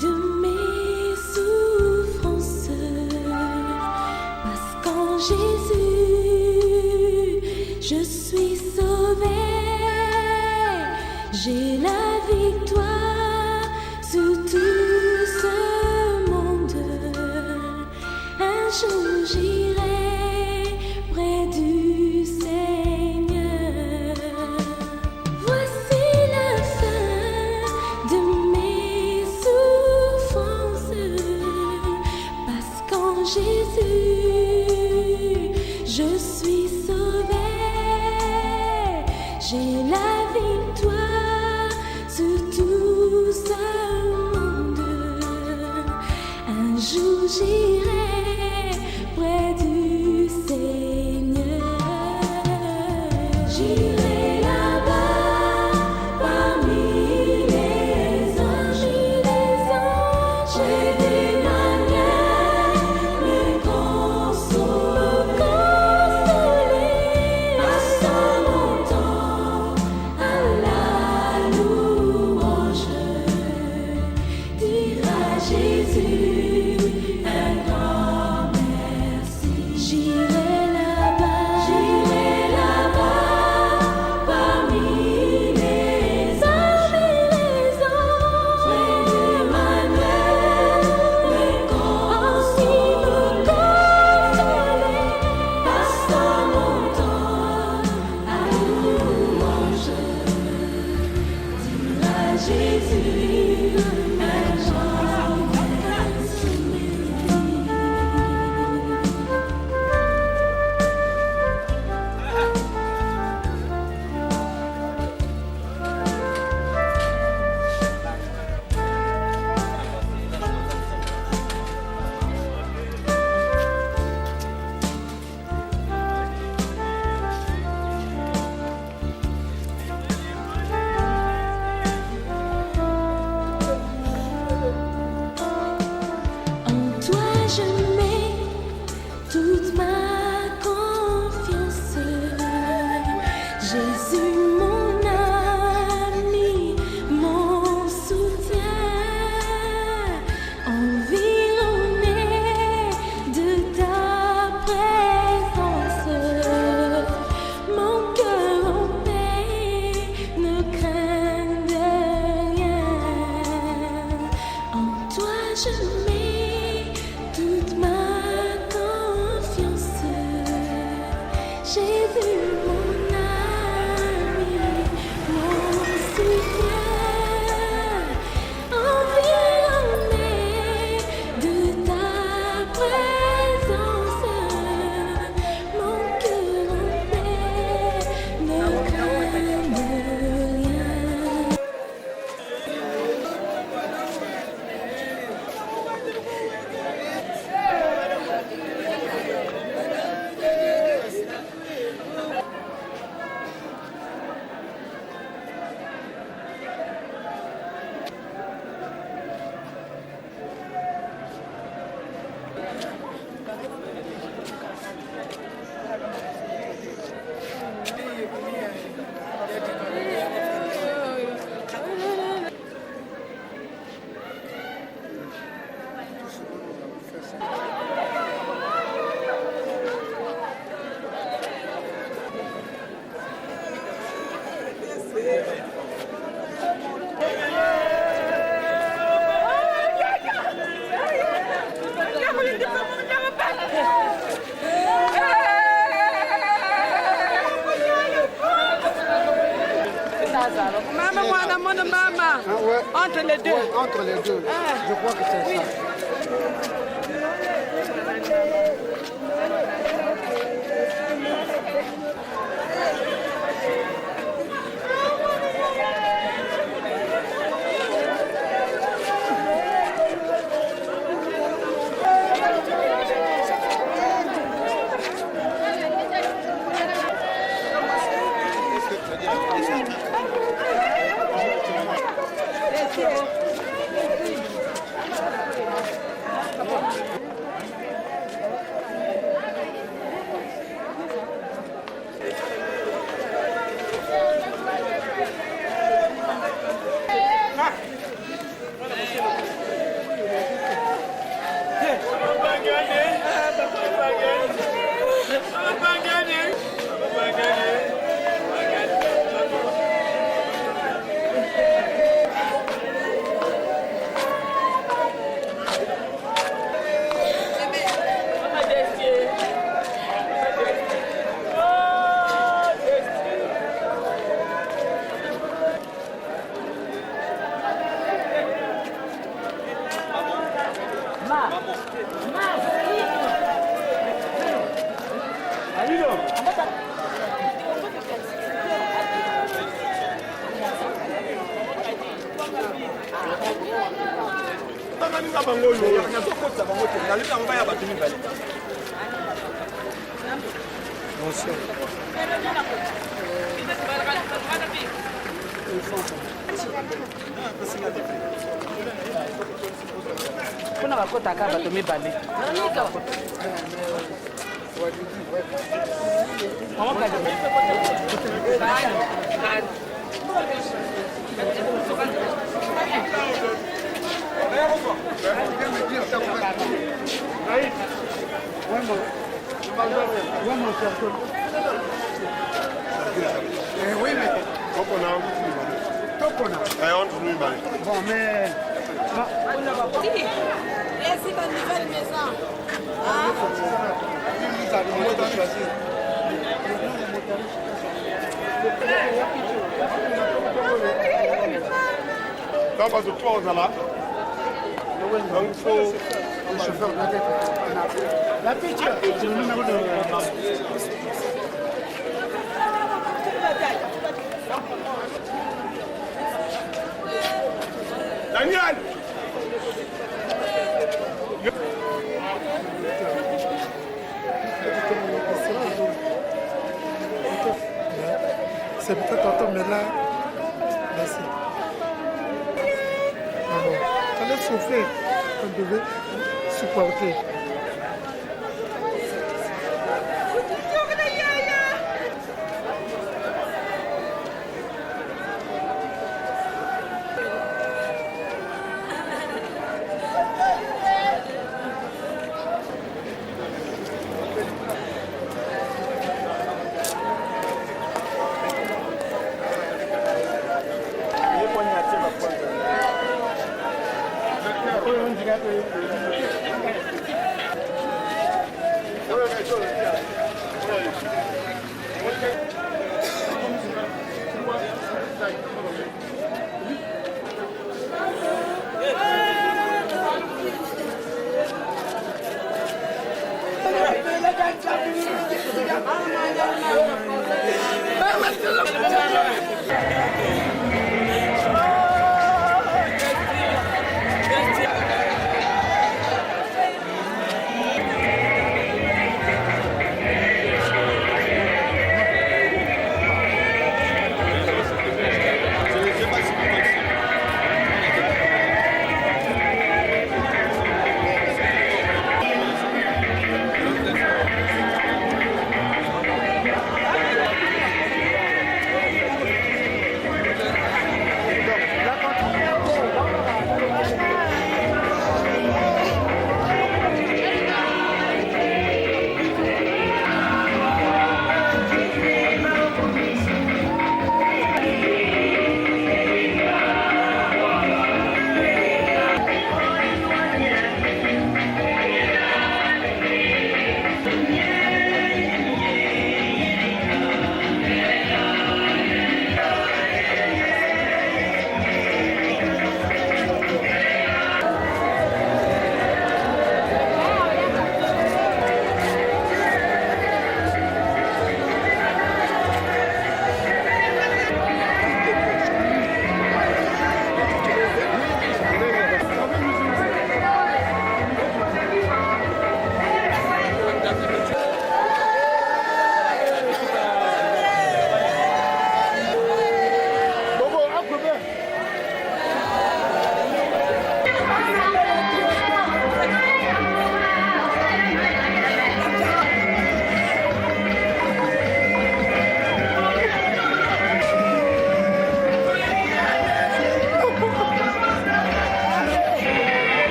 de mes souffrances, parce qu'en Jésus, je suis sauvée, j'ai la victoire sur tout ce monde. Un jour j'irai près du Seigneur. Voici la fin de mes souffrances, parce qu'en Jésus, je suis sauvée, j'ai la victoire sur tout ce monde. Un jour j'irai près du Seigneur. J'irai là-bas parmi les anges, près d'Emmanuel, me consoler, passant mon temps à la louange, dire à Jésus un grand merci. J'irai là-bas parmi les anges, près d'Emmanuel, me consoler, passant mon temps à louange, dire à Jésus un grand merci. En toi je mets toute ma confiance, Jésus mon ami, mon soutien, environné de ta présence, mon cœur en paix ne craint de rien. En toi je mets toute ma confiance, Jésus mon ami, mon soutien, environné de ta présence, mon cœur en paix ne craint de rien. Maman, Ouais. entre les deux. Ouais, entre les deux. Je crois que c'est ça. Kuna bakota ka bato mibale. Oui, mais Tokona. Bon, mais... Esse va nouvelle maison. Non, parce que toi, on a là. Donc, il faut... Le chauffeur doit être... La picture, c'est le numéro de... Daniel! C'est peut-être tonton, mais là... Merci. Ah bon. Fallait souffler. On devait supporter.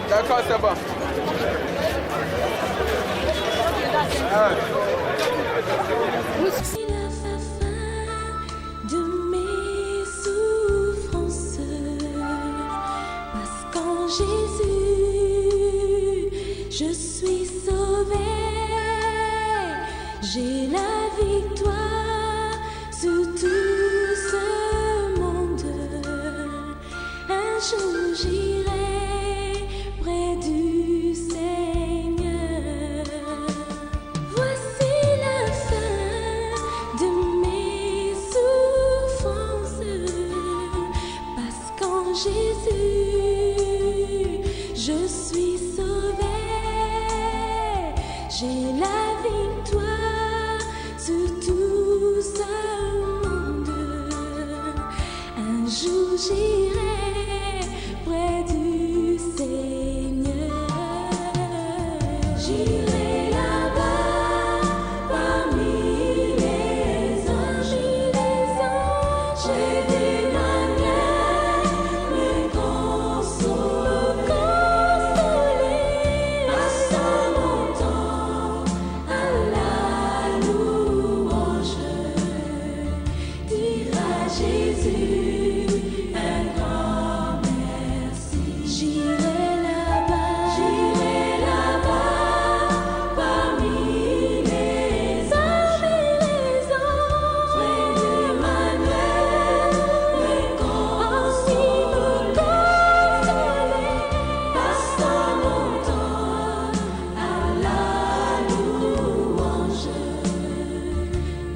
D'accord, c'est bon. C'est la fin de mes souffrances, parce qu'en Jésus, je suis sauvée. J'ai la victoire sur tout ce monde. Un jour j'irai près du Seigneur. Voici la fin de mes souffrances, parce qu'en Jésus, je suis sauvée. J'ai la victoire sur tout ce Jésus un grand merci. J'irai là-bas parmi les anges, près d'Emmanuel, me consoler, passant mon temps à la louange,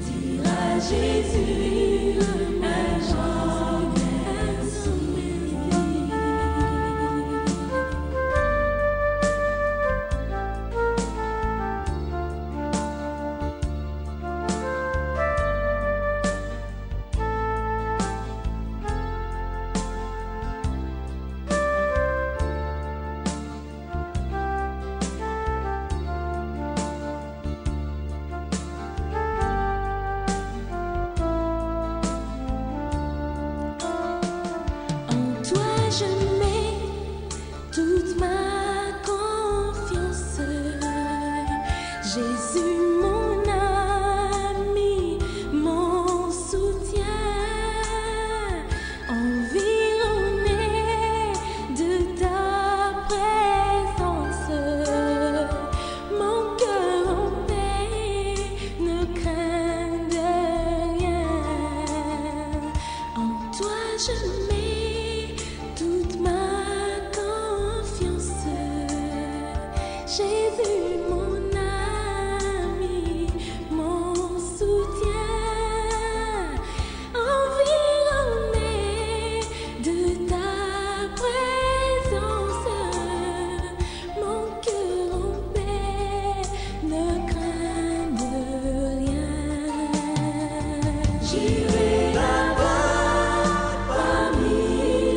dire à Jésus un grand merci. En toi je mets toute ma confiance, Jésus mon ami, mon soutien, environné de ta présence, mon cœur en paix ne craint de rien. En toi je mets toute ma confiance, Jésus mon ami, mon soutien, environné de ta présence, mon cœur en paix ne craint de rien. J'irai là-bas parmi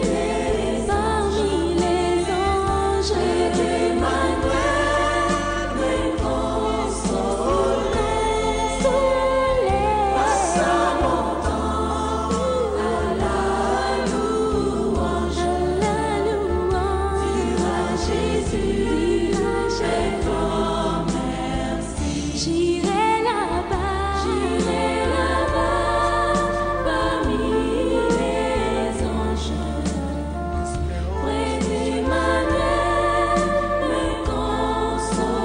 les anges, d'Emmanuel, me consoler, passant mon temps à la louange, dire à Jésus un grand merci. J'irai là-bas parmi les anges, près d'Emmanuel, me consoler.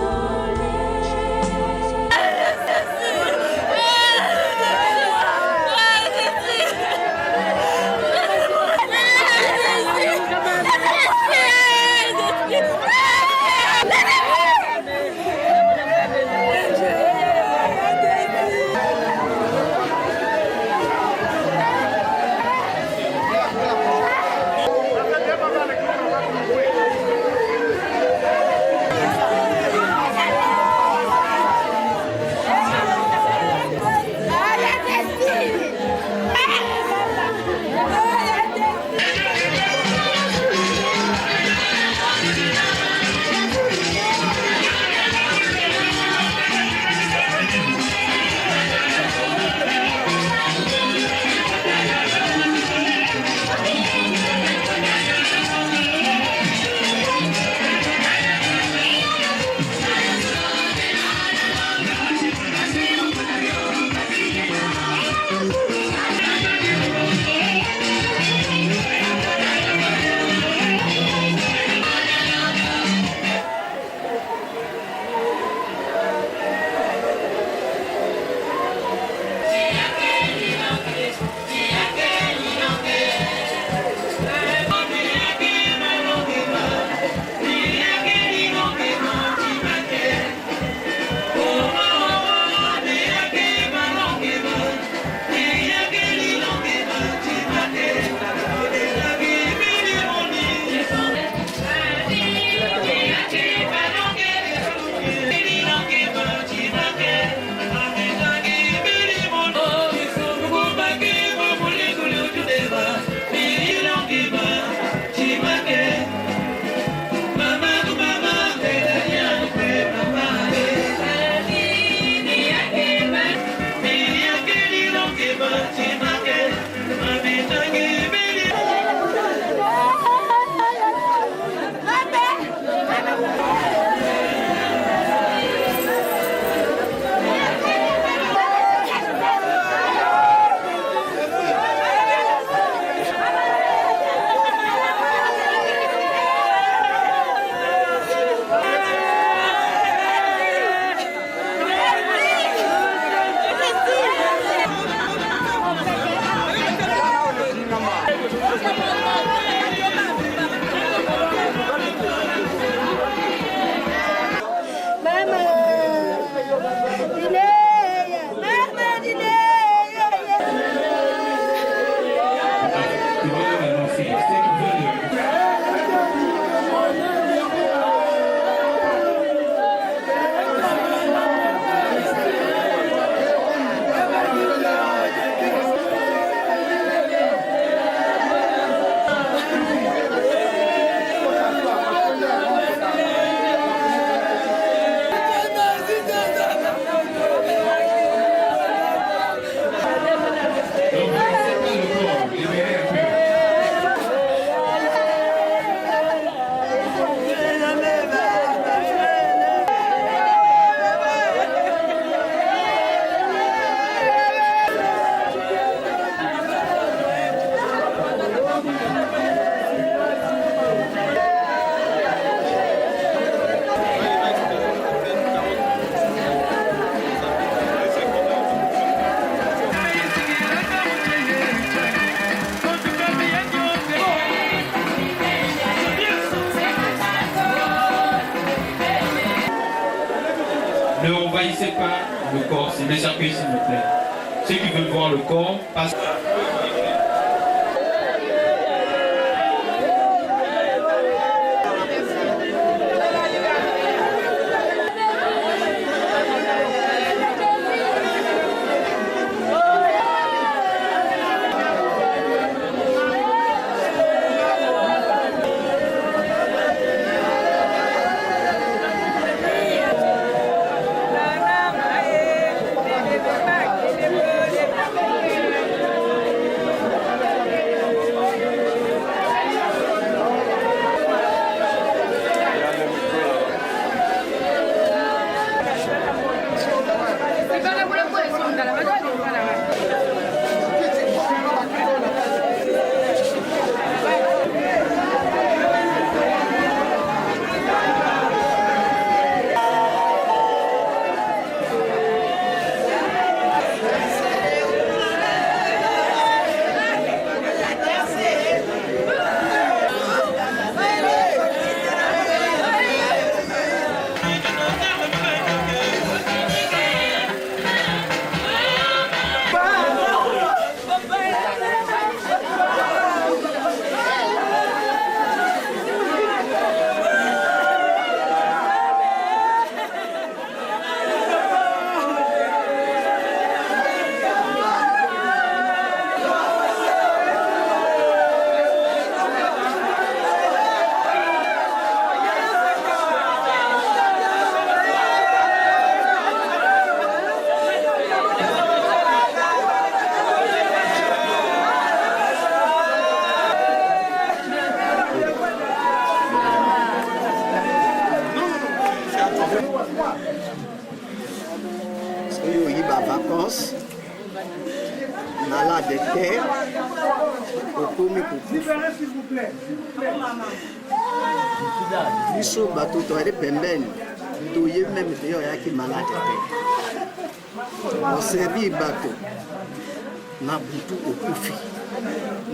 n'envahissez pas le corps, c'est mes accueils s'il vous plaît. Ceux qui veulent voir le corps, passent. Vacances, malade de terre, okomi kukufa. Biso bato toyali pembeni, toye meme teyo yaki malade de terre. Oservi bato na butu okufi.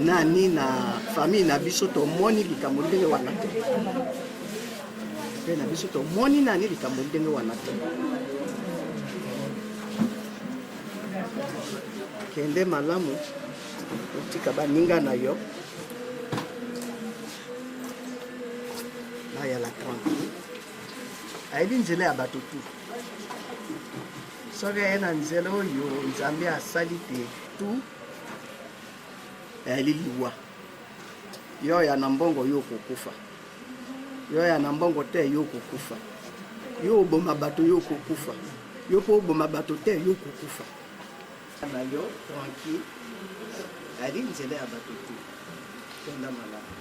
Nani na famille na biso tomoni likambo ndenge wana te. Pe na biso tomoni nani likambo ndenge wana te. Kende malamu utika baninga na yo na ya la tranquille ayebi nzela ya bato tu soki aye na nzela oyo nzambe asali te tu ayeli liwa yo ya na mbongo yo kokufa yo ya na mbongo te yo kokufa yo oboma bato yo kokufa yo po oboma bato te yo kokufa na yo tranquille ali nzela ya bato tu tenda malamu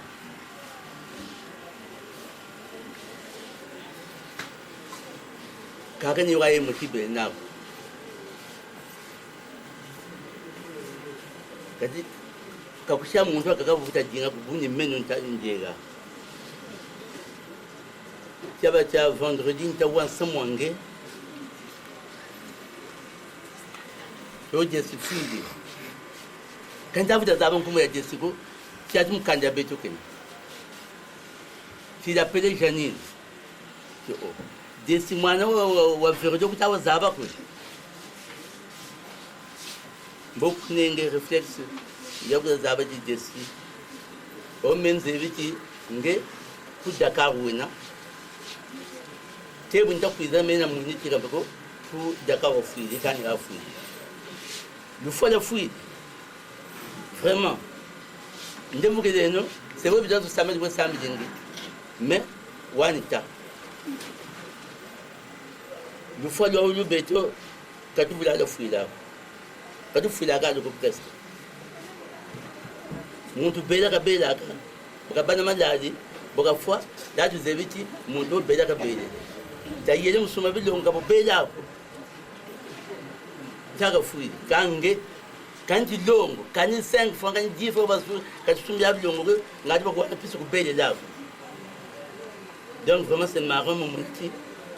kaka ni waye motibe nako kati kakusha muntu akakavuta jinga kubuni meno ntanjega cyaba cya vendredi ntawansa mwange yo Jesi fili kanda vuta zaba nkumu ya Jesi ko cyati mukanda beto kene si l'appelé Janine Jesi mwana wa verdo kutawa zaba ko beaucoup nenge réflexe yakuza zaba di Jesi o menze viti nge ku Dakar wena tebu ndakuiza mena muniti kabako ku Dakar ofili kani afili le fois de fouille vraiment c'est vrai que ça m'a dit ça mais wanita le fois de le beto quand tu voulais la fouille là quand tu fouilles la garde de presque mon tout bela kabela ka bana maladi boka fois là tu zeviti mon tout bela kabela tayele musuma bilonga bela taga fui kange kanti longo kani 5 francs kani 10 francs parce que tu tumbia bilongo ngati bako apisa ku bele là donc vraiment c'est marrant mon petit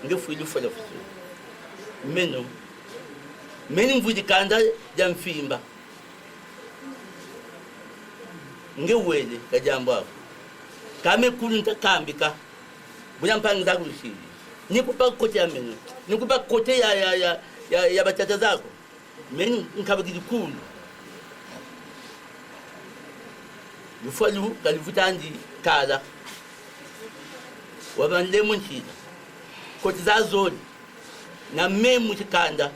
nge fui lu fala fusu mais non mais ni mvudi kanda ya mfimba nge wele ka jambo kame kulu ntakambika buya mpanga za kushiri nikupa kote ya meno, nikupa kote ya batata zako, meni nkabagili kulu. Yufalu kalivuta andi kala. Wabande munchida. Kote za zoni. Na memu chikanda.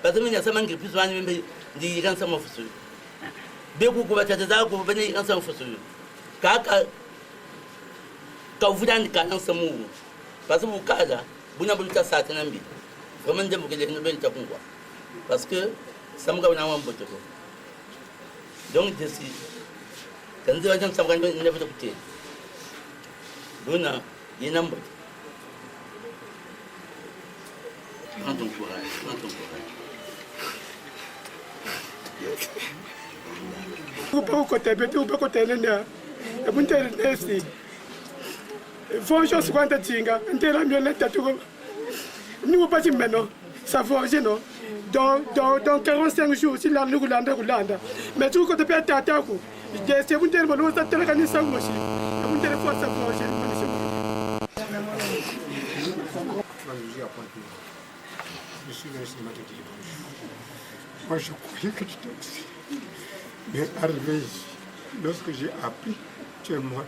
Pasami nyasama ngipisu wani mbe ndi ikansa mafusu. Beku kubatata zako bane ikansa mafusu. Kaka kavuta andi kala nsamu. Pasami ukala bunya buluta sate nambi. Vraiment ndembo kele nobel takungwa. Parce que samuga wana wamboto ko. Donc je suis quand je vais samuga ne veut écouter. Dona yenambo. Prends ton courage, prends ton courage. Upa côté bête, upa côté nena. E bunte nesi. Foncho squanta tinga, intera mio letta tu. Ni upa meno. Ça forge non. Dans 45 jours, si la Rwanda. Mais tout côté peut t'attaquer. C'est bunte le bon ça tele kanisa moshi. Bunte le fois ça forge. Je suis venu ce matin dimanche. Moi, je croyais que tu étais aussi. Mais arrivé ici, lorsque j'ai appris que tu es mort,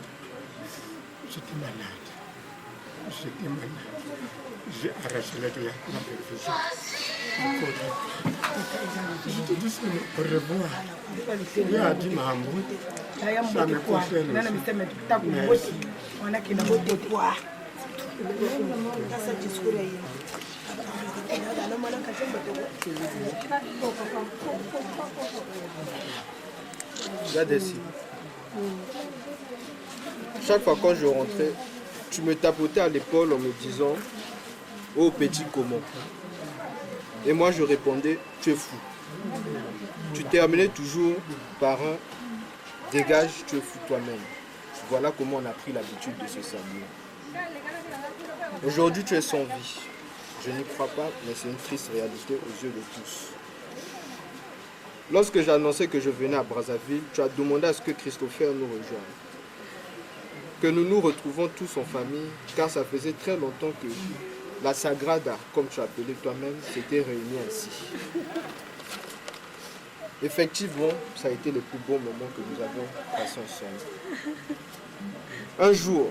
j'étais malade. J'ai arraché les doigts à ma perfusion. Je te dis au revoir. Il a dit Mahamou. Ça me concerne aussi. Gadessi. Chaque fois quand je rentrais, tu me tapotais à l'épaule en me disant « Oh petit comment ?» Et moi je répondais « Tu es fou ». Tu terminais toujours par un « Dégage, tu es fou toi-même ». Voilà comment on a pris l'habitude de se saluer. Aujourd'hui tu es sans vie. Je n'y crois pas, mais c'est une triste réalité aux yeux de tous. Lorsque j'ai annoncé que je venais à Brazzaville, tu as demandé à ce que Christopher nous rejoigne. Que nous nous retrouvons tous en famille, car ça faisait très longtemps que la Sagrada, comme tu appelais toi-même, s'était réunie ainsi. Effectivement, ça a été le plus beau moment que nous avons passé ensemble. Un jour,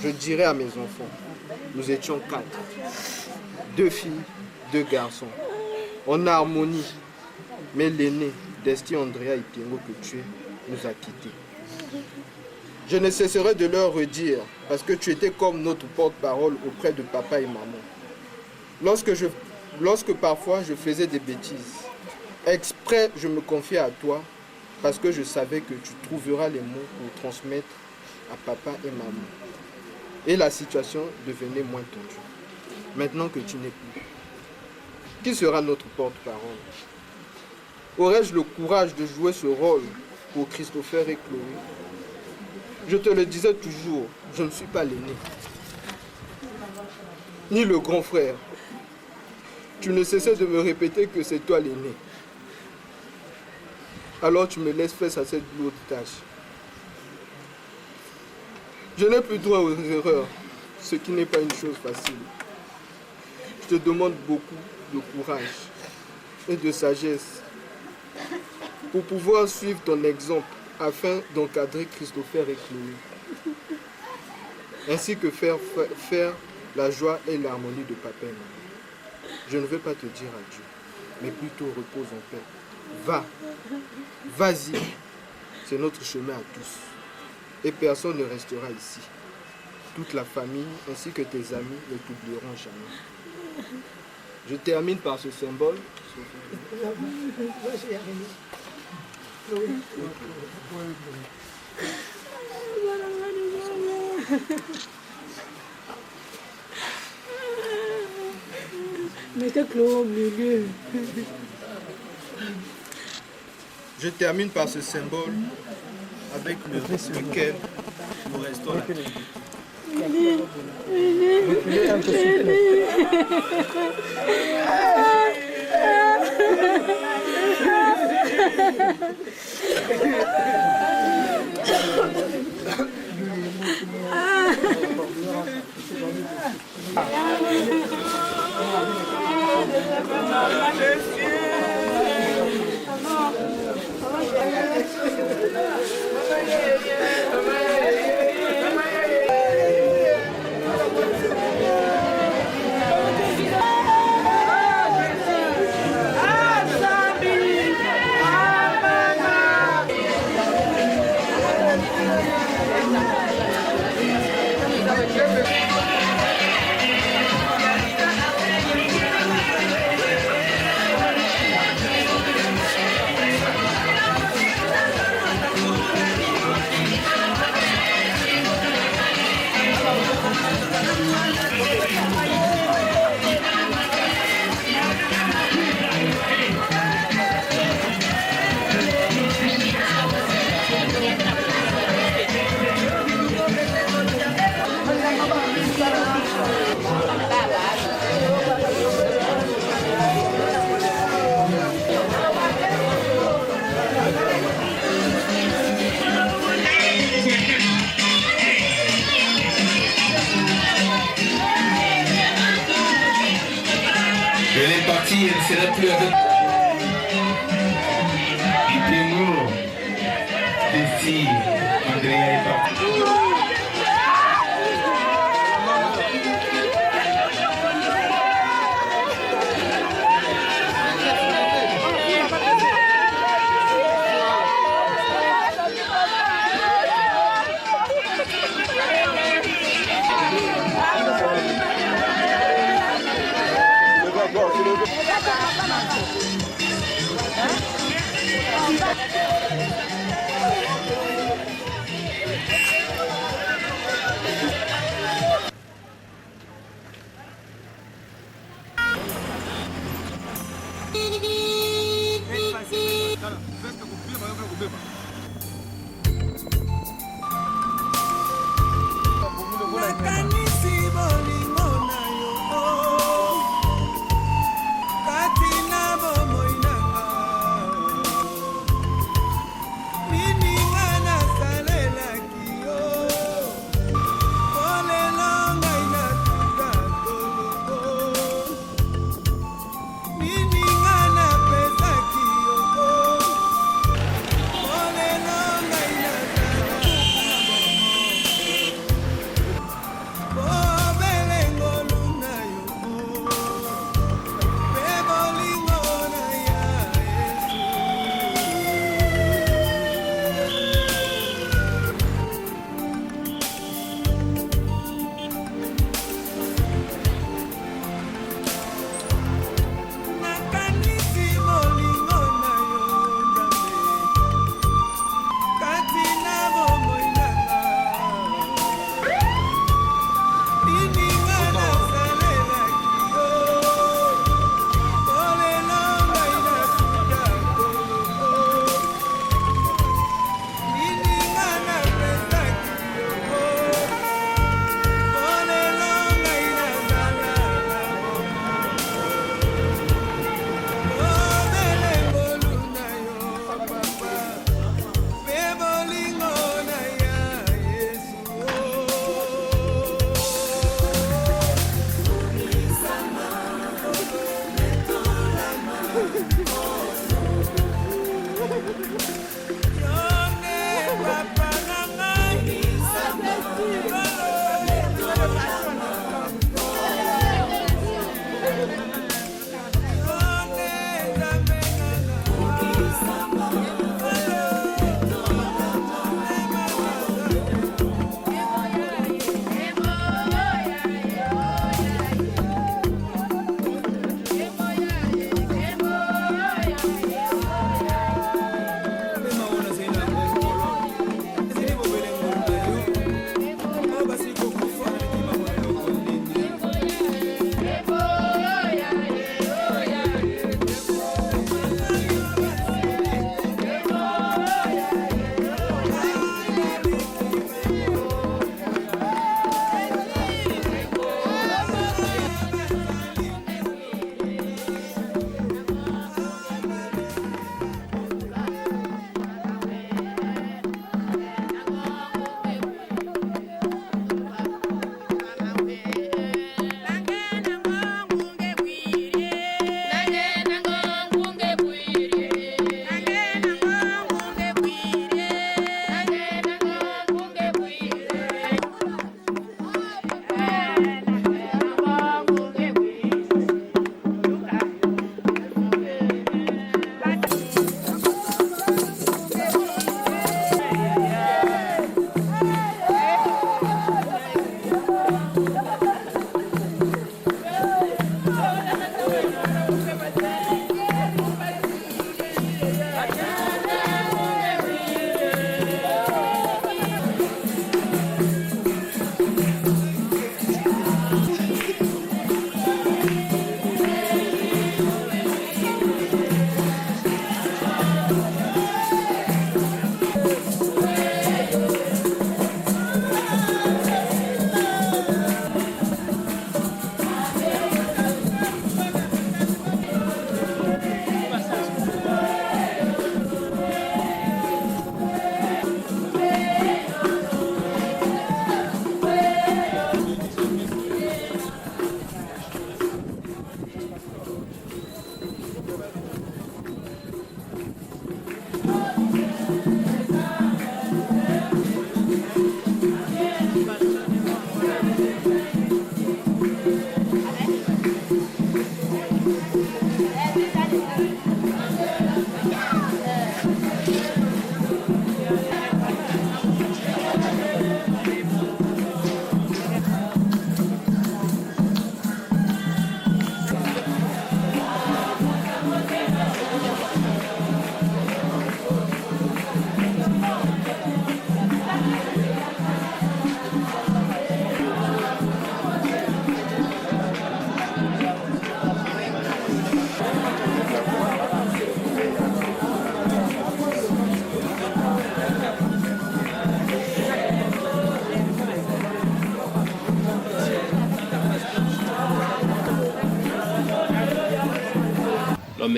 je dirai à mes enfants, nous étions 4. 2 filles, 2 garçons. En harmonie. Mais l'aîné, Desti Andrea Ipiengo que tu es, nous a quittés. Je ne cesserai de leur redire, parce que tu étais comme notre porte-parole auprès de papa et maman. Lorsque parfois je faisais des bêtises, exprès je me confiais à toi, parce que je savais que tu trouveras les mots pour transmettre à papa et maman. Et la situation devenait moins tendue. Maintenant que tu n'es plus, qui sera notre porte-parole? Aurais-je le courage de jouer ce rôle pour Christopher et Chloé? Je te le disais toujours, je ne suis pas l'aîné, ni le grand frère. Tu ne cessais de me répéter que c'est toi l'aîné. Alors tu me laisses faire cette lourde tâche. Je n'ai plus droit aux erreurs, ce qui n'est pas une chose facile. Je te demande beaucoup de courage et de sagesse pour pouvoir suivre ton exemple afin d'encadrer Christopher et Chloé, ainsi que faire la joie et l'harmonie de papa et maman. Je ne veux pas te dire adieu, mais plutôt repose en paix. Va, vas-y, c'est notre chemin à tous, et personne ne restera ici. Toute la famille ainsi que tes amis ne t'oublieront jamais. Je termine par ce symbole. Je termine par ce symbole avec lequel nous restons là. elle ne sera plus avec du témoin de fille Andrea et Papa.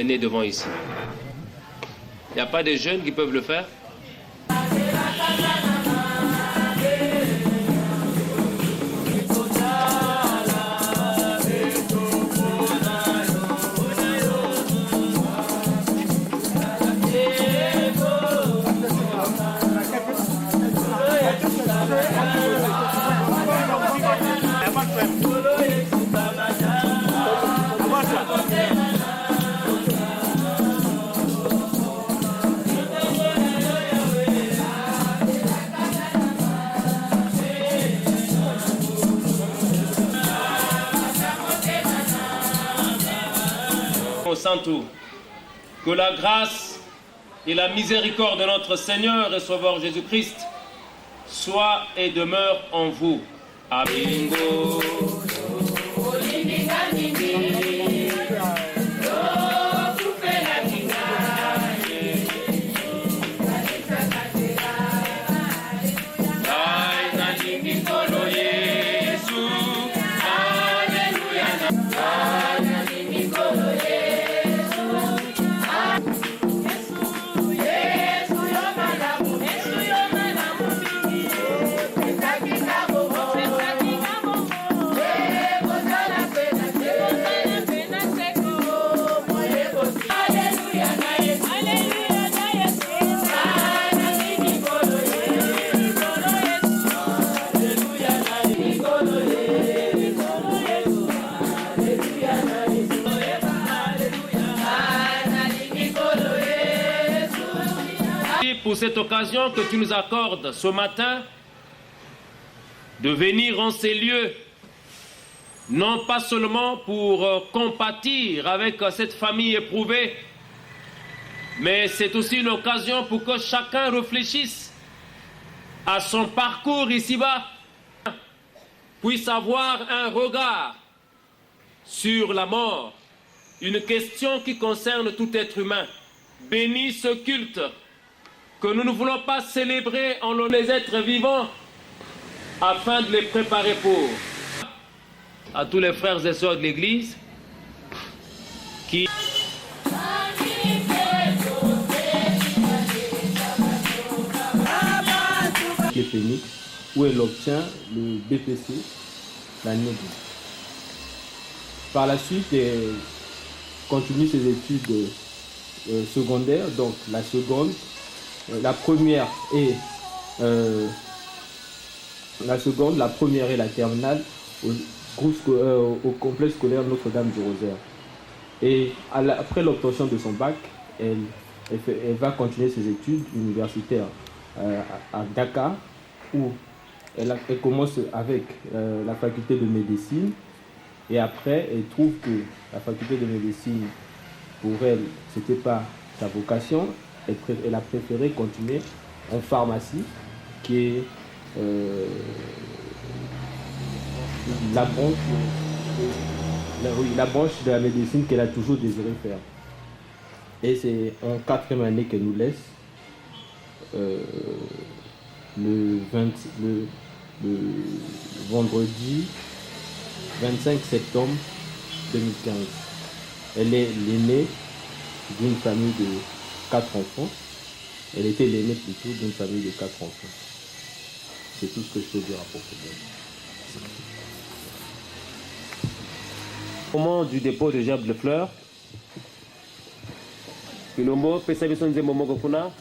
l'amener devant ici. Il n'y a pas des jeunes qui peuvent le faire? Santo, que la grâce et la miséricorde de notre Seigneur et Sauveur Jésus-Christ soient et demeurent en vous. Amen. Pour cette occasion que tu nous accordes ce matin, de venir en ces lieux, non pas seulement pour compatir avec cette famille éprouvée, mais c'est aussi une occasion pour que chacun réfléchisse à son parcours ici-bas, puisse avoir un regard sur la mort, une question qui concerne tout être humain. Bénis ce culte que nous ne voulons pas célébrer en l'honneur des êtres vivants, afin de les préparer pour. À tous les frères et sœurs de l'Église qui... Phénix, où elle obtient le BPC l'année dernière. Par la suite, elle continue ses études secondaires, donc la seconde. La première et la terminale au complexe scolaire Notre-Dame du Rosaire. Et après l'obtention de son bac, elle va continuer ses études universitaires à Dakar, où elle commence avec la faculté de médecine, et après elle trouve que la faculté de médecine, pour elle, c'était pas sa vocation. Elle a préféré continuer en pharmacie, qui est la branche de la médecine qu'elle a toujours désiré faire. Et c'est en 4e année qu'elle nous laisse, le vendredi 25 septembre 2015. Elle est l'aînée d'une famille de 4 enfants. Elle était l'aînée plutôt d'une famille de 4 enfants. C'est tout ce que je peux dire à propos d'elle. Au moment du dépôt de gerbes de fleurs, Kilombo, Pesabison Zemomo Gokuna.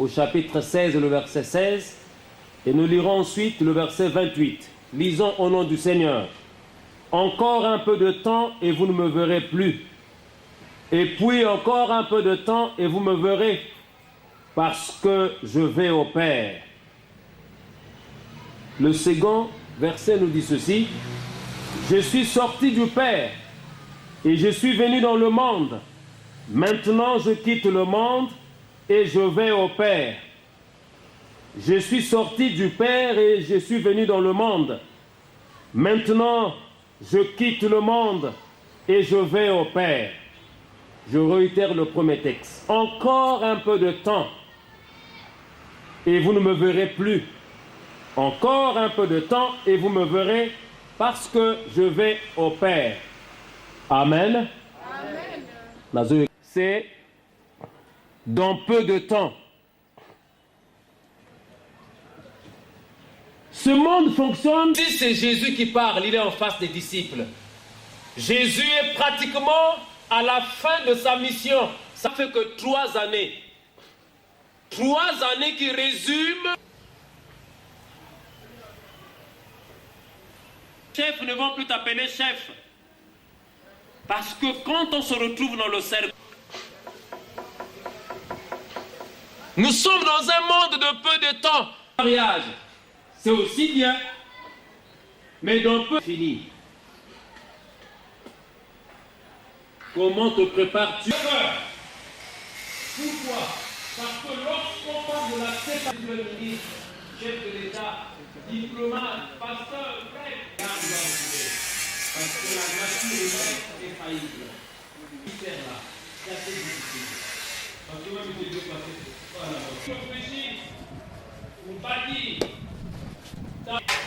au chapitre 16, le verset 16, et nous lirons ensuite le verset 28. Lisons au nom du Seigneur. Encore un peu de temps et vous ne me verrez plus. Et puis encore un peu de temps et vous me verrez, parce que je vais au Père. Le second verset nous dit ceci. Je suis sorti du Père et je suis venu dans le monde. Maintenant je quitte le monde et je vais au Père. Je suis sorti du Père et je suis venu dans le monde. Maintenant je quitte le monde et je vais au Père. Je réitère le premier texte. Encore un peu de temps et vous ne me verrez plus. Encore un peu de temps et vous me verrez parce que je vais au Père. Amen. Amen. C'est dans peu de temps. Ce monde fonctionne. Si c'est Jésus qui parle, il est en face des disciples. Jésus est pratiquement à la fin de sa mission. Ça fait que 3 années. 3 années qui résument. Chef ne vont plus t'appeler chef. Parce que quand on se retrouve dans le cercle, nous sommes dans un monde de peu de temps. Mariage, c'est aussi bien, mais dans peu fini. Comment te prépares-tu? Pourquoi? Parce que lorsqu'on parle de la séparation, chef de l'État, diplomate, pasteur, prêtre, parce que la nature humaine est faillible. Mystère là, c'est assez difficile. Parce que même si Dieu passe, voilà. Réfléchis, ou pas dire.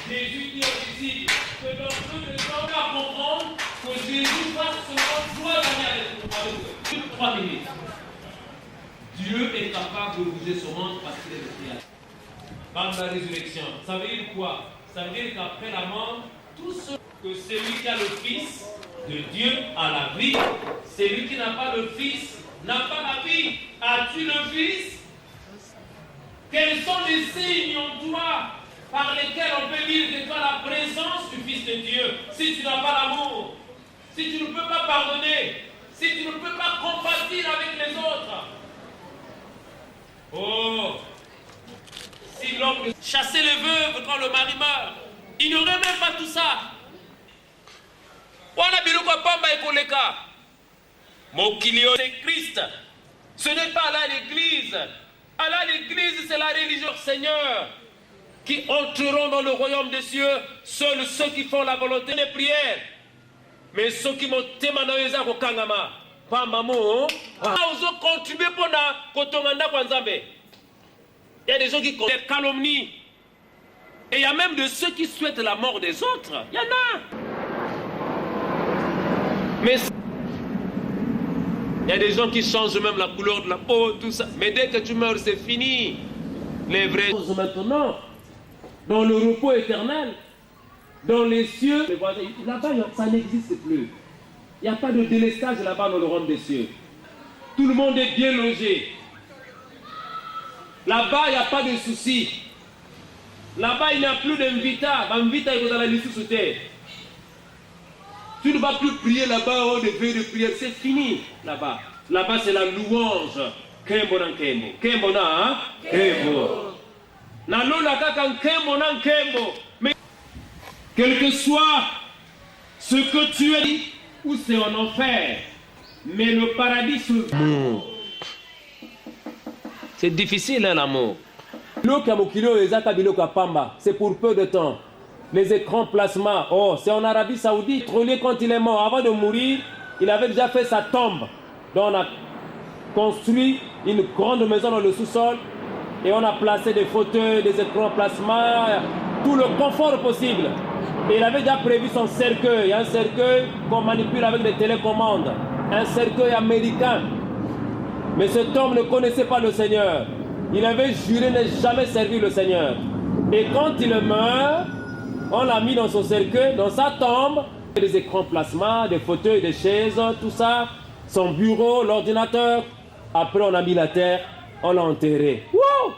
Jésus dit aux disciples que dans peu de temps, on va comprendre que Jésus passe seulement 3 années avec nous. 3 minutes. Dieu est capable de bouger son monde parce qu'il est le créateur. Par la résurrection. Ça veut dire quoi? Ça veut dire qu'après la mort, tout ce que celui qui a le Fils de Dieu a la vie, celui qui n'a pas le Fils n'a pas la vie. As-tu le Fils? Quels sont les signes en toi par lesquels on peut dire que tu as la présence du Fils de Dieu? Si tu n'as pas l'amour, si tu ne peux pas pardonner, si tu ne peux pas compatir avec les autres. Oh! Si l'homme chassait les veuves quand le mari meurt, il n'y aurait même pas tout ça. Mon kilio, c'est Christ. Ce n'est pas là l'église. Allah, l'église, c'est la religion. Seigneur, qui entreront dans le royaume des cieux, seuls ceux qui font la volonté des prières. Mais ceux qui m'ont témoigné au Kangama, pas maman, ils ont contribué pour la Kotonganda Kwanzambe. Il y a des gens qui connaissent calomnie. Et il y a même de ceux qui souhaitent la mort des autres. Il y en a. Mais il y a des gens qui changent même la couleur de la peau, tout ça. Mais dès que tu meurs, c'est fini. Les vrais choses maintenant, dans le repos éternel, dans les cieux, là-bas, ça n'existe plus. Il n'y a pas de délestage là-bas dans le royaume des cieux. Tout le monde est bien logé. Là-bas, il n'y a pas de soucis. Là-bas, il n'y a plus d'invita. Invita, il faut aller sous terre. Tu ne vas plus prier là-bas, oh, des veilles de prière. C'est fini là-bas. Là-bas, c'est la louange. Kembo na kembo. Kembo na, hein? Kembo. Na lola kaka kembo na kembo. Mais quel que soit ce que tu as dit, ou c'est en enfer, mais le paradis se voit. C'est difficile, hein, l'amour. C'est pour peu de temps. Les écrans plasma, oh, c'est en Arabie Saoudite. Trôné quand il est mort, avant de mourir, il avait déjà fait sa tombe. Donc on a construit une grande maison dans le sous-sol et on a placé des fauteuils, des écrans plasma, tout le confort possible. Et il avait déjà prévu son cercueil, un cercueil qu'on manipule avec des télécommandes, un cercueil américain. Mais cet homme ne connaissait pas le Seigneur. Il avait juré ne jamais servir le Seigneur. Et quand il meurt, on l'a mis dans son cercueil, dans sa tombe, des écrans plasma, des fauteuils, des chaises, tout ça, son bureau, l'ordinateur. Après, on a mis la terre, on l'a enterré. Wow!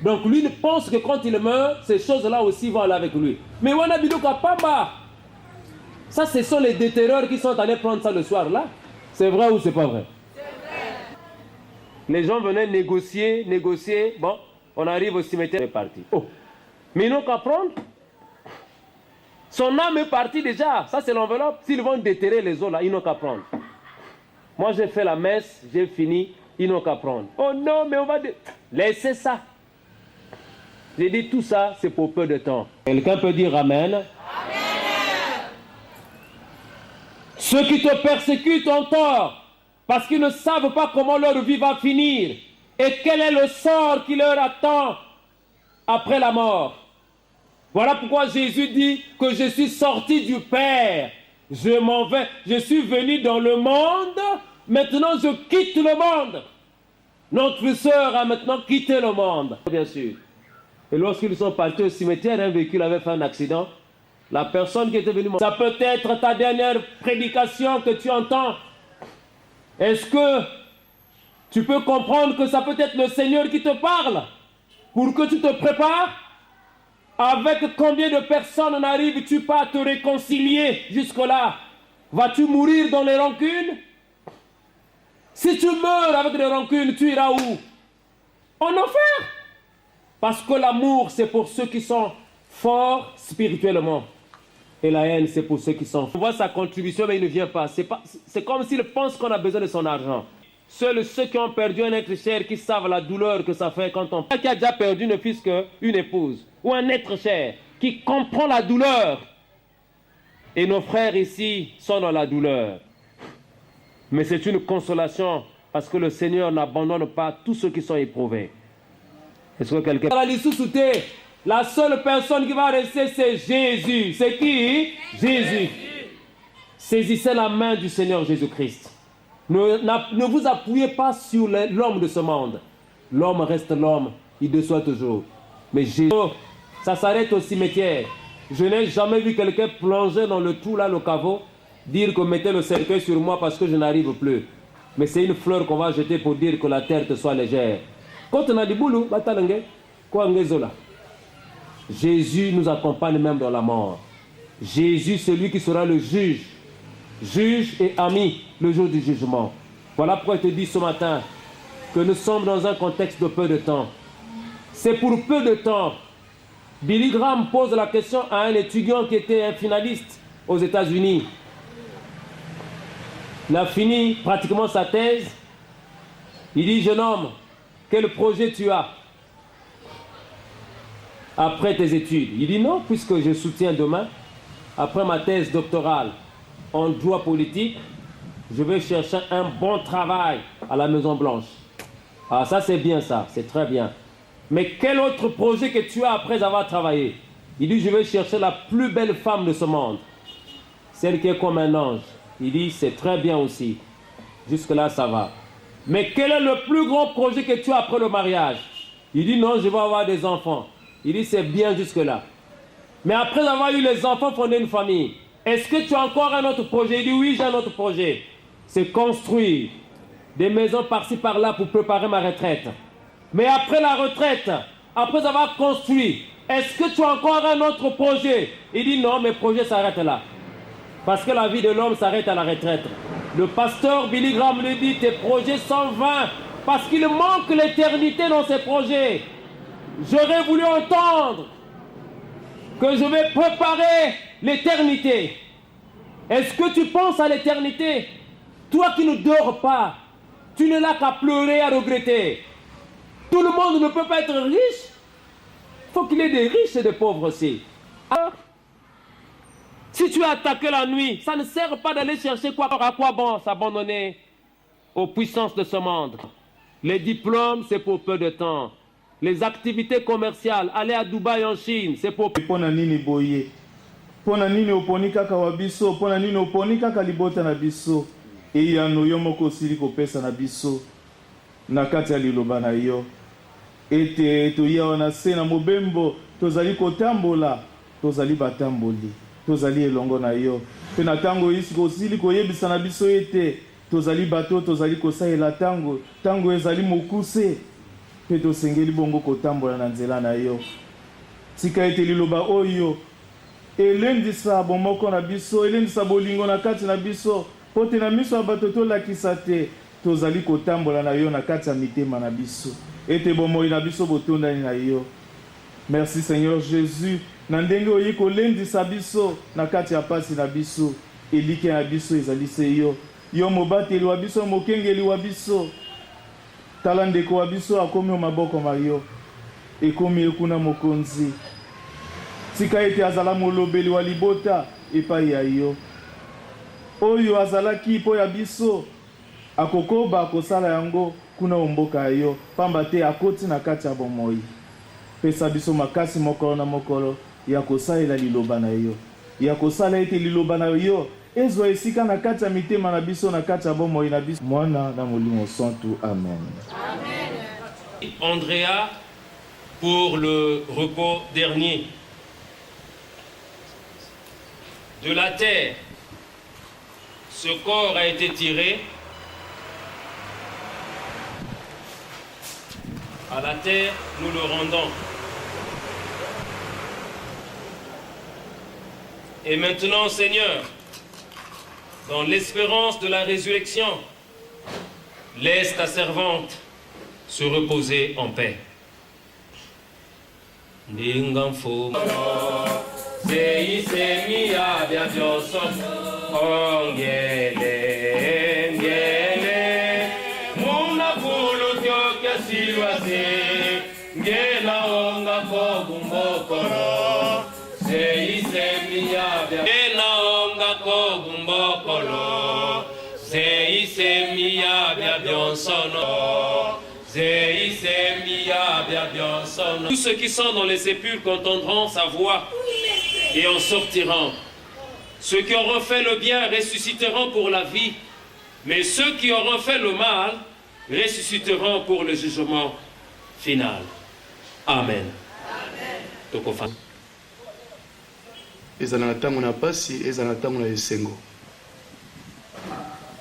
Donc lui pense que quand il meurt, ces choses-là aussi vont aller avec lui. Mais Wana Bidoka Pamba, ça ce sont les déterreurs qui sont allés prendre ça le soir là. C'est vrai ou c'est pas vrai? C'est vrai. Les gens venaient négocier, bon, on arrive au cimetière, c'est parti. Oh, mais ils n'ont qu'à prendre. Son âme est partie déjà, ça c'est l'enveloppe. S'ils vont déterrer les eaux là, ils n'ont qu'à prendre. Moi j'ai fait la messe, j'ai fini, ils n'ont qu'à prendre. Oh non, mais on va... Laissez ça. J'ai dit tout ça, c'est pour peu de temps. Quelqu'un peut dire Amen. Amen. Ceux qui te persécutent ont tort, parce qu'ils ne savent pas comment leur vie va finir et quel est le sort qui leur attend après la mort. Voilà pourquoi Jésus dit que je suis sorti du Père. Je m'en vais, je suis venu dans le monde, maintenant je quitte le monde. Notre sœur a maintenant quitté le monde, bien sûr. Et lorsqu'ils sont partis au cimetière, un véhicule avait fait un accident. La personne qui était venue... Ça peut être ta dernière prédication que tu entends. Est-ce que tu peux comprendre que ça peut être le Seigneur qui te parle pour que tu te prépares? Avec combien de personnes n'arrives-tu pas à te réconcilier jusque-là? Vas-tu mourir dans les rancunes? Si tu meurs avec des rancunes, tu iras où? En enfer. Parce que l'amour, c'est pour ceux qui sont forts spirituellement. Et la haine, c'est pour ceux qui sont... On voit sa contribution, mais il ne vient pas. C'est comme s'il pense qu'on a besoin de son argent. Seuls ceux qui ont perdu un être cher, qui savent la douleur que ça fait quand on... Qui a déjà perdu ne fût-ce qu'une épouse, ou un être cher, qui comprend la douleur. Et nos frères ici sont dans la douleur. Mais c'est une consolation, parce que le Seigneur n'abandonne pas tous ceux qui sont éprouvés. Est-ce que quelqu'un... La seule personne qui va rester, c'est Jésus. C'est qui? Jésus. Saisissez la main du Seigneur Jésus-Christ. Ne vous appuyez pas sur l'homme de ce monde. L'homme reste l'homme, il déçoit toujours. Mais Jésus, ça s'arrête au cimetière. Je n'ai jamais vu quelqu'un plonger dans le trou là, le caveau, dire que mettez le cercueil sur moi parce que je n'arrive plus. Mais c'est une fleur qu'on va jeter pour dire que la terre te soit légère. Quand on a dit boulou, quoi là? Jésus nous accompagne même dans la mort. Jésus, c'est lui qui sera le juge et ami le jour du jugement. Voilà pourquoi je te dis ce matin que nous sommes dans un contexte de peu de temps. C'est pour peu de temps. Billy Graham pose la question à un étudiant qui était un finaliste aux États-Unis. Il a fini pratiquement sa thèse. Il dit, jeune homme, quel projet tu as après tes études? Il dit non, puisque je soutiens demain, après ma thèse doctorale en droit politique, je vais chercher un bon travail à la Maison Blanche. Ah, ça c'est bien ça, c'est très bien. Mais quel autre projet que tu as après avoir travaillé? Il dit, je vais chercher la plus belle femme de ce monde, celle qui est comme un ange. Il dit, c'est très bien aussi. Jusque-là, ça va. Mais quel est le plus grand projet que tu as après le mariage? Il dit, non, je vais avoir des enfants. Il dit, c'est bien jusque-là. Mais après avoir eu les enfants, fonder une famille, est-ce que tu as encore un autre projet? Il dit, oui, j'ai un autre projet. C'est construire des maisons par-ci, par-là pour préparer ma retraite. Mais après la retraite, après avoir construit, est-ce que tu as encore un autre projet? Il dit, non, mes projets s'arrêtent là. Parce que la vie de l'homme s'arrête à la retraite. Le pasteur Billy Graham lui dit, tes projets sont vains, parce qu'il manque l'éternité dans ces projets. J'aurais voulu entendre que je vais préparer l'éternité. Est-ce que tu penses à l'éternité? Toi qui ne dors pas, tu n'es là qu'à pleurer, à regretter. Tout le monde ne peut pas être riche. Il faut qu'il y ait des riches et des pauvres aussi. Alors, si tu es attaqué la nuit, ça ne sert pas d'aller chercher quoi. À quoi bon s'abandonner aux puissances de ce monde? Les diplômes, c'est pour peu de temps. Les activités commerciales, aller à Dubaï en Chine, c'est pour... Pona nini boye. Pona nini oponi kaka wabiso, pona nini oponi kaka libota na biso. E ya no yo moko sili ko pesa na biso. Na kati ya liloba na yo. Ete to ya wana se na mobembo, tozali kotambola, tozali batamboli, tozali elongo na yo. Pe na tango isi ko sili ko yebisa na biso ete tozali bato, tozali ko saela tango ezali mokuse. mpe tosengeli bongo kotambola na nzela na yo. Tika ete liloba oyo elendisa bomoko na biso, elendisa bolingo na kati na biso, pote na miso ya bato tolakisa te tozali kotambola na yo na kati ya mitema na biso, ete bomoi na biso botondani na yo. Merci Seigneur Jésus, na ndenge oyi kolendisa biso na kati ya pasi na biso, elike ya biso ezali se yo, yo mobateli wa biso, mokengeli wa biso. Tala ndeko wa biso akomi o maboko ma yo, ekomi ekuna mokonzi. Tika ete azala molobeli wa libota epai ya yo. Oyo azalaki po ya biso, akokoba akosala yango kuna omboka ya yo, pamba te akoti na kati ya bomoi. Pesa biso makasi mokolo na mokolo ya kosalela liloba na yo, ya kosala ete liloba na yo ezwa esika na kati ya mitema na biso, na kati ya bomoi na biso, mwana na molimo santu. Amen. Andrea pour le repos dernier. De la terre, ce corps a été tiré. À la terre, nous le rendons. Et maintenant, Seigneur, dans l'espérance de la résurrection, laisse ta servante se reposer en paix. Tous ceux qui sont dans les sépulcres entendront sa voix et en sortiront. Ceux qui auront fait le bien ressusciteront pour la vie, mais ceux qui auront fait le mal ressusciteront pour le jugement final. Amen. Ezala na tango na pasi, ezala na tango na esengo.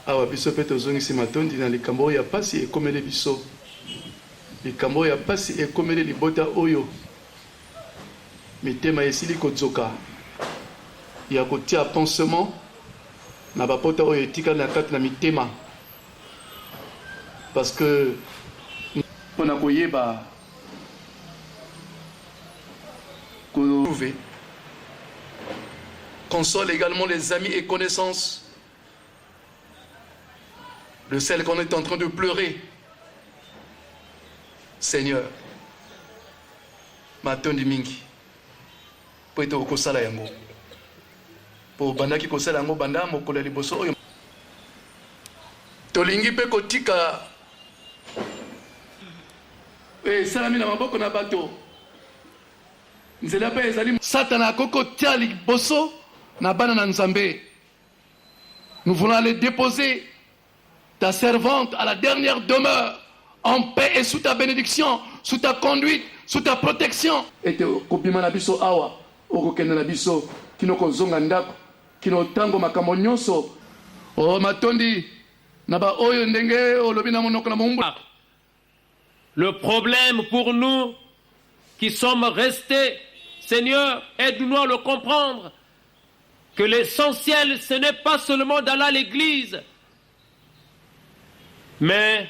Awa biso pe tozongisi matondi na likambo ya pasi ekomele biso. Likambo ya pasi ekomele libota oyo. Mitema esili kozoka. Ya kotia pansement na bapota oyo etika na kati na mitema. Parce que on a koyeba ko trouver. Console également les amis et connaissances de celles qu'on est en train de pleurer. Seigneur, matondi mingi po ete okosala yango, po bandaki kosala yango banda mokolo ya liboso oyo tolingi mpe kotika esalami na maboko na bato. Nzela mpe ezali Satana akoko tia liboso na bana na Nzambe. Nous voulons aller déposer ta servante à la dernière demeure, en paix et sous ta bénédiction, sous ta conduite, sous ta protection. Et te kobima na biso awa, okokende na biso, kino kozonga ndako, kino tango makambo nyonso. O matondi, naba oyo ndenge olobi na monoko na mombu. Le problème pour nous qui sommes restés, Seigneur, aide-nous à le comprendre, que l'essentiel, ce n'est pas seulement d'aller à l'église, mais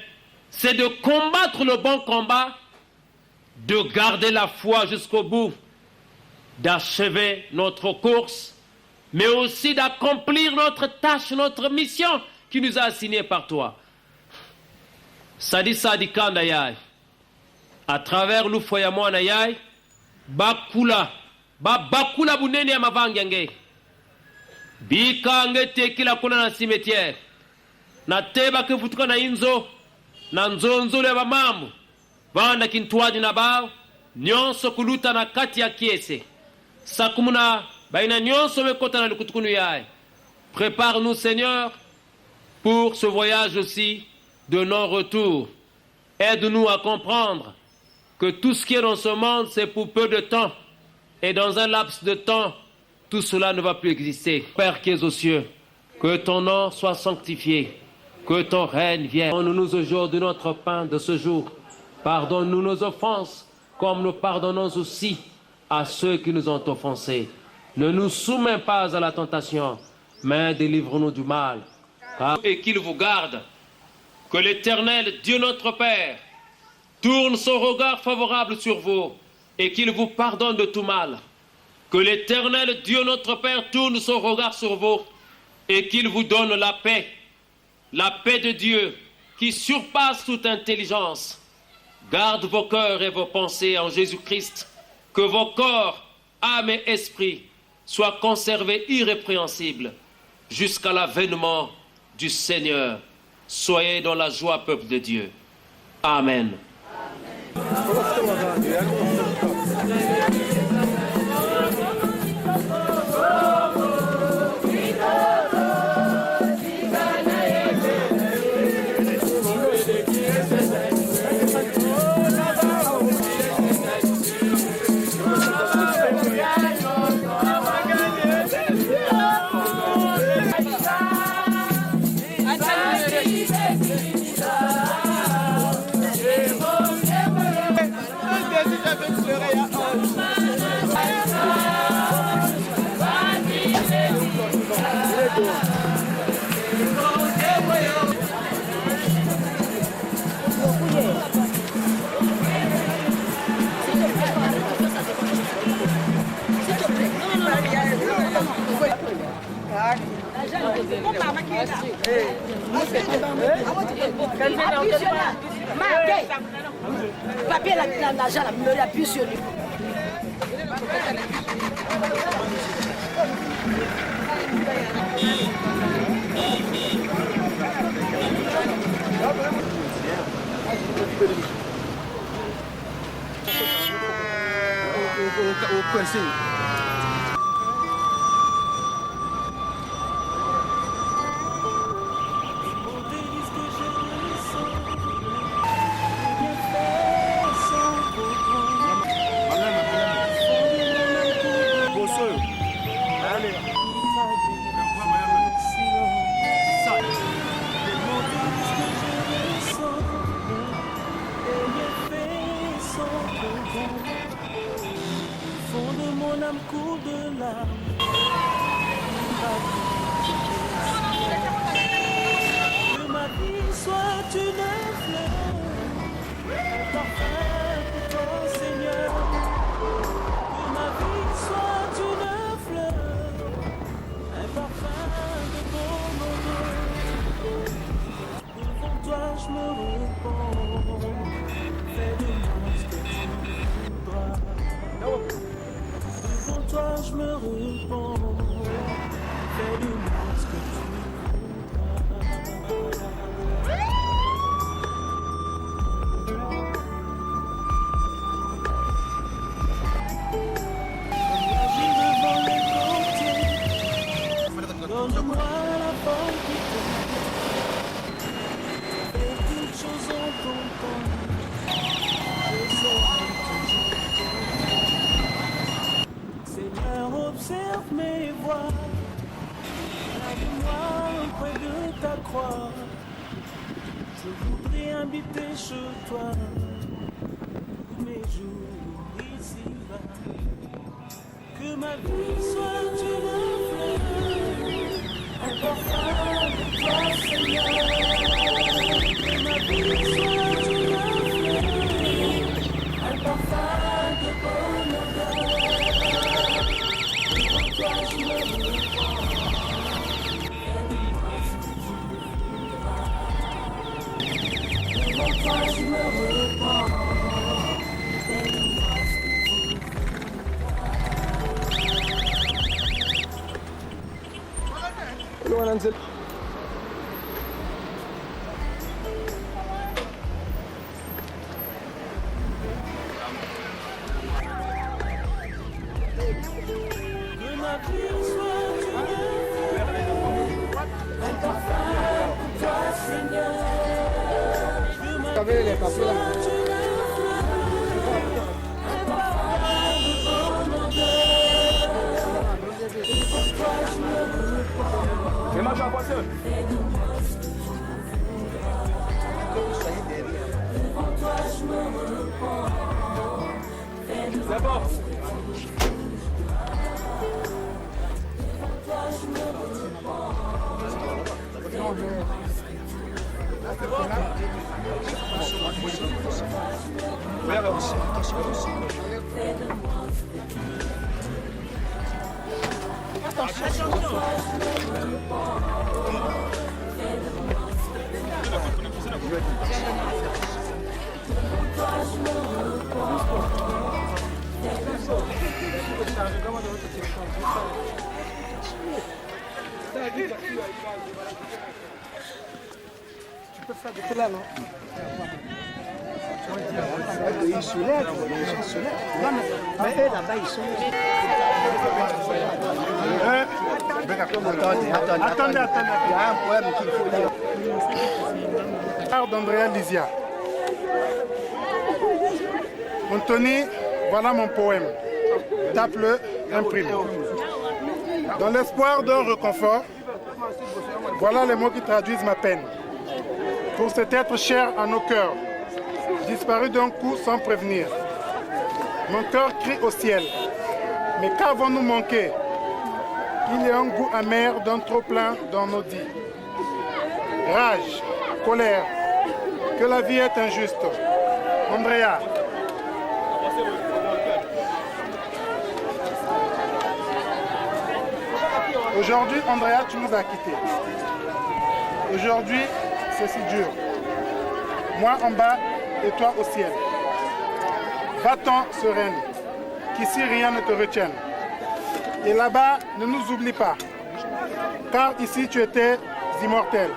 c'est de combattre le bon combat, de garder la foi jusqu'au bout, d'achever notre course, mais aussi d'accomplir notre tâche, notre mission qui nous a assignée par toi. Sadi Sadi Kanda Yai, à travers nous foyamona Yai, bakula bunene ya mavangange, bika ngete kila kuna na cimetière, na teba ke futuka na inzo, na nzonzo le bamamu, banda kintuaji na bao, nyonso kuluta na kati ya kiese, sakumuna baina nyonso mekota na lukutukunu Yai. Prépare-nous Seigneur pour ce voyage aussi de non-retour. Aide-nous à comprendre que tout ce qui est dans ce monde, c'est pour peu de temps. Et dans un laps de temps, tout cela ne va plus exister. Père qui es aux cieux, que ton nom soit sanctifié, que ton règne vienne. Donne-nous aujourd'hui notre pain de ce jour. Pardonne-nous nos offenses, comme nous pardonnons aussi à ceux qui nous ont offensés. Ne nous soumets pas à la tentation, mais délivre-nous du mal. Et qu'il vous garde, que l'Éternel, Dieu notre Père, tourne son regard favorable sur vous et qu'il vous pardonne de tout mal. Que l'Éternel, Dieu notre Père, tourne son regard sur vous et qu'il vous donne la paix de Dieu qui surpasse toute intelligence. Garde vos cœurs et vos pensées en Jésus-Christ, que vos corps, âme et esprit soient conservés irrépréhensibles jusqu'à l'avènement du Seigneur. Soyez dans la joie, peuple de Dieu. Amen. Papier l'argent, me l'appuie sur lui. Devant toi je me Tu peux faire de là, non? Ils soulèvent, ils soulèvent. Mais eux là-bas, ils sont. Attendez. Il y a un poème qu'il faut lire. D'Andrea Lizia. Anthony, voilà mon poème. Tape-le, imprime. Dans l'espoir d'un réconfort, voilà les mots qui traduisent ma peine. Pour cet être cher à nos cœurs, disparu d'un coup sans prévenir. Mon cœur crie au ciel. Mais qu'avons-nous manqué? Il y a un goût amer d'un trop-plein dans nos dits. Rage, colère, que la vie est injuste. Andrea. Aujourd'hui, Andrea, tu nous as quittés. Aujourd'hui, c'est si dur. Moi en bas et toi au ciel. Va-t'en, sereine, qu'ici rien ne te retienne. Et là-bas, ne nous oublie pas, car ici tu étais immortel.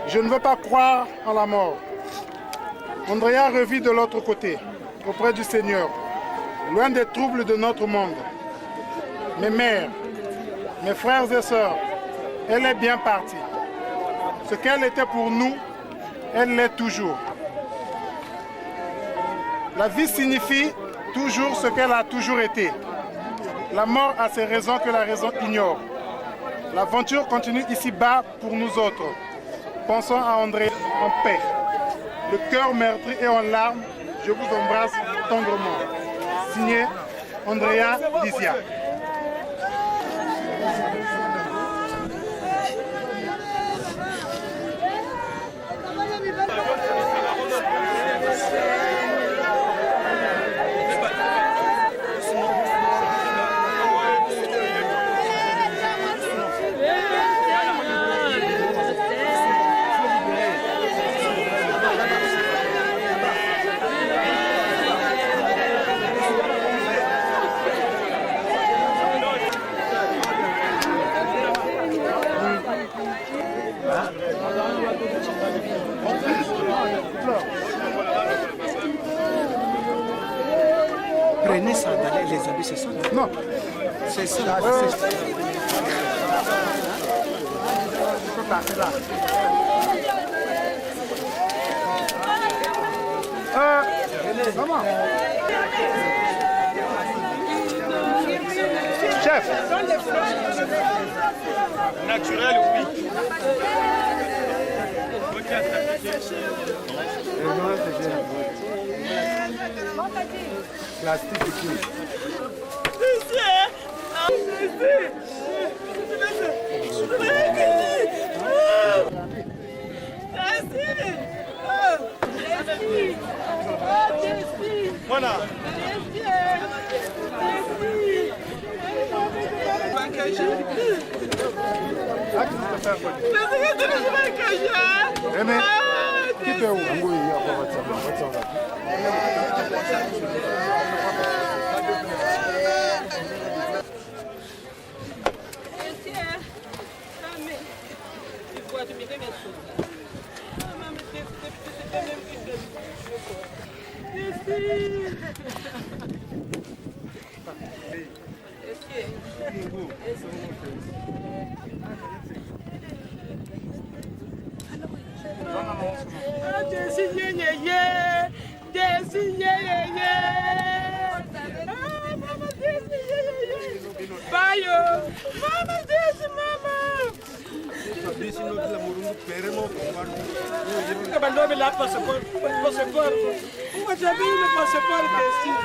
Je ne veux pas croire en la mort. Andrea revit de l'autre côté, auprès du Seigneur, loin des troubles de notre monde. Mes mères, mes frères et sœurs, elle est bien partie. Ce qu'elle était pour nous, elle l'est toujours. La vie signifie toujours ce qu'elle a toujours été. La mort a ses raisons que la raison ignore. L'aventure continue ici-bas pour nous autres. Pensons à André en paix. Le cœur meurtri et en larmes, je vous embrasse tendrement. Signé Andrea Lizia. Prenez ça, les habits, c'est ça? Non. C'est ça. Tu peux passer là. Comment? Chef. Naturel, oui. Plastique et tout. Voilà. Qui peut où? Bandome la passport. Passport. Uma também no passport que sim.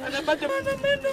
Ana bate mandamento.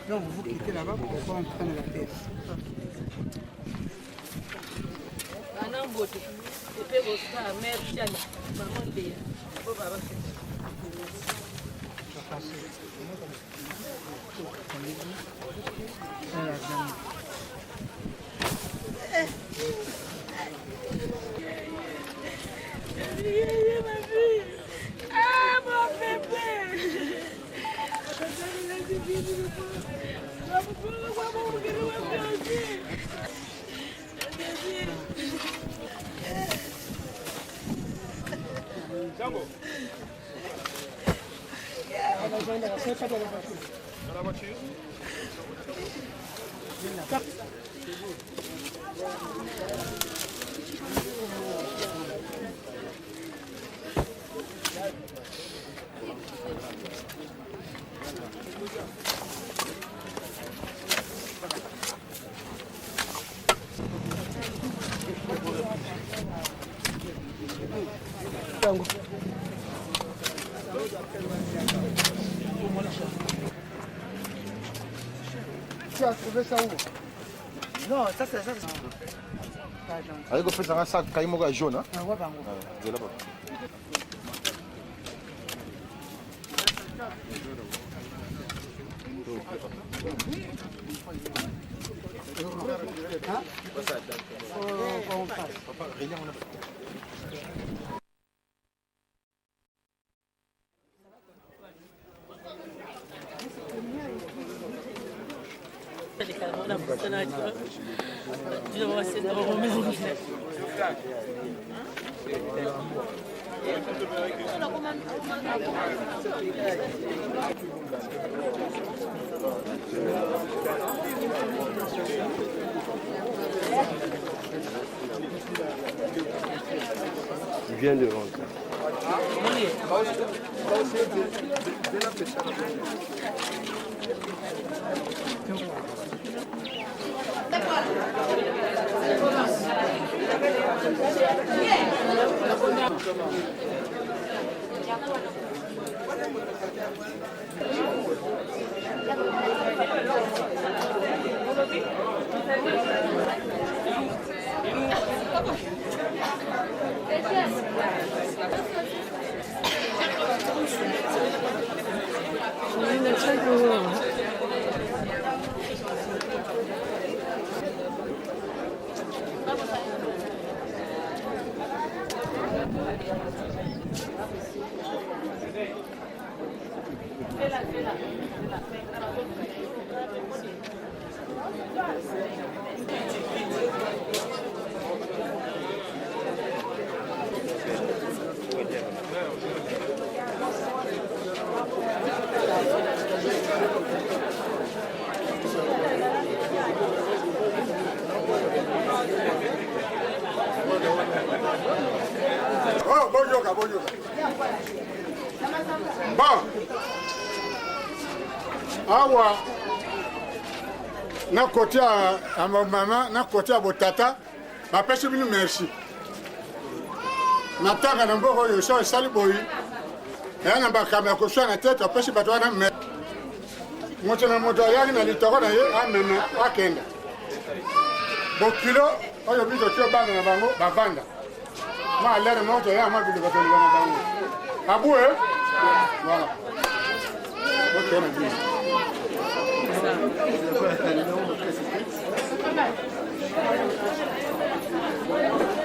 Non, vous quittez là-bas pour pouvoir entrer dans la terre. Tu as trouvé ça où? Non, ça c'est ça. Aí eu fiz un sac caïmo jaune. Hein? Ah, ouais, bah, C'est là-bas. Il vient de rentrer. Oh, bonjour, bonjour. Bon. Awa. Na kotia a ma maman, na kotia bo tata. bapesi bino merci na tanga na mboka oyo so esali boyi eya na bakambo ya koswa na tete apesi bato wana me moto na moto ayaki na litoko na ye ameme akenda bokilo oyo biso tio banga na bango bavanda ma alere moto ya ma biliko toliba na bango abue voilà ok na biso Thank you.